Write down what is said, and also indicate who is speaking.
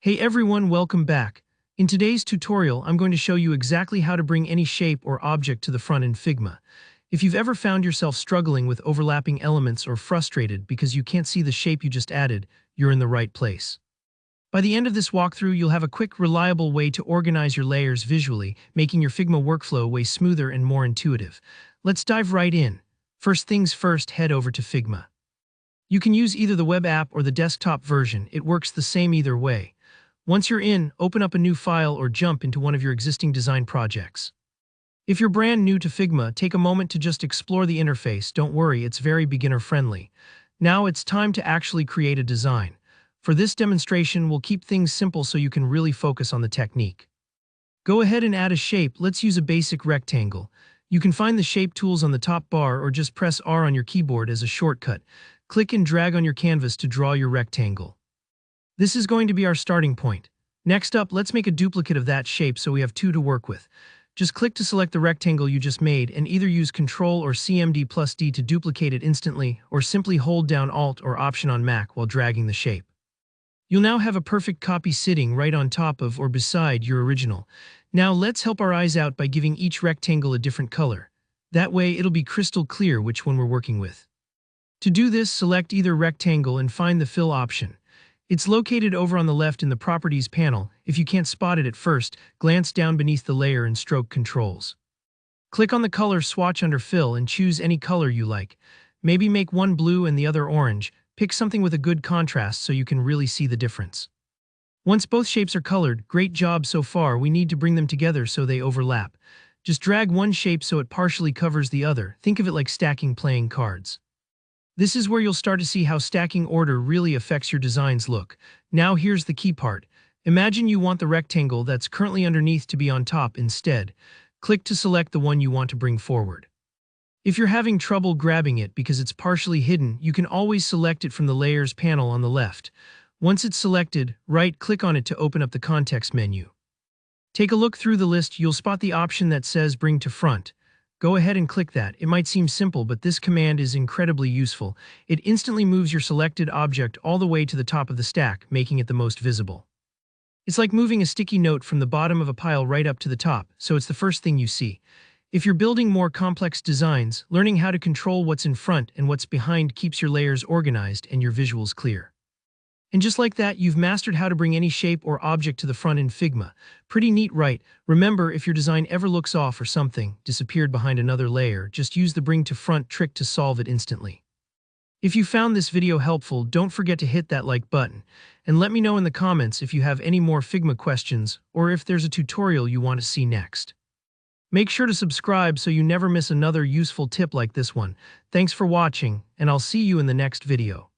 Speaker 1: Hey everyone, welcome back. In today's tutorial, I'm going to show you exactly how to bring any shape or object to the front in Figma. If you've ever found yourself struggling with overlapping elements or frustrated because you can't see the shape you just added, you're in the right place. By the end of this walkthrough, you'll have a quick, reliable way to organize your layers visually, making your Figma workflow way smoother and more intuitive. Let's dive right in. First things first, head over to Figma. You can use either the web app or the desktop version. It works the same either way. Once you're in, open up a new file or jump into one of your existing design projects. If you're brand new to Figma, take a moment to just explore the interface. Don't worry, it's very beginner-friendly. Now it's time to actually create a design. For this demonstration, we'll keep things simple so you can really focus on the technique. Go ahead and add a shape. Let's use a basic rectangle. You can find the shape tools on the top bar or just press R on your keyboard as a shortcut. Click and drag on your canvas to draw your rectangle. This is going to be our starting point. Next up, let's make a duplicate of that shape so we have two to work with. Just click to select the rectangle you just made and either use Ctrl or CMD+D to duplicate it instantly, or simply hold down Alt or Option on Mac while dragging the shape. You'll now have a perfect copy sitting right on top of or beside your original. Now let's help our eyes out by giving each rectangle a different color. That way it'll be crystal clear which one we're working with. To do this, select either rectangle and find the Fill option. It's located over on the left in the Properties panel. If you can't spot it at first, glance down beneath the layer and stroke controls. Click on the color swatch under Fill and choose any color you like. Maybe make one blue and the other orange. Pick something with a good contrast so you can really see the difference. Once both shapes are colored, great job so far. We need to bring them together so they overlap. Just drag one shape so it partially covers the other. Think of it like stacking playing cards. This is where you'll start to see how stacking order really affects your design's look. Now here's the key part. Imagine you want the rectangle that's currently underneath to be on top instead. Click to select the one you want to bring forward. If you're having trouble grabbing it because it's partially hidden, you can always select it from the Layers panel on the left. Once it's selected, right-click on it to open up the context menu. Take a look through the list. You'll spot the option that says Bring to Front. Go ahead and click that. It might seem simple, but this command is incredibly useful. It instantly moves your selected object all the way to the top of the stack, making it the most visible. It's like moving a sticky note from the bottom of a pile right up to the top, so it's the first thing you see. If you're building more complex designs, learning how to control what's in front and what's behind keeps your layers organized and your visuals clear. And just like that, you've mastered how to bring any shape or object to the front in Figma. Pretty neat, right? Remember, if your design ever looks off or something disappeared behind another layer, just use the Bring to Front trick to solve it instantly. If you found this video helpful, don't forget to hit that like button. And let me know in the comments if you have any more Figma questions or if there's a tutorial you want to see next. Make sure to subscribe so you never miss another useful tip like this one. Thanks for watching, and I'll see you in the next video.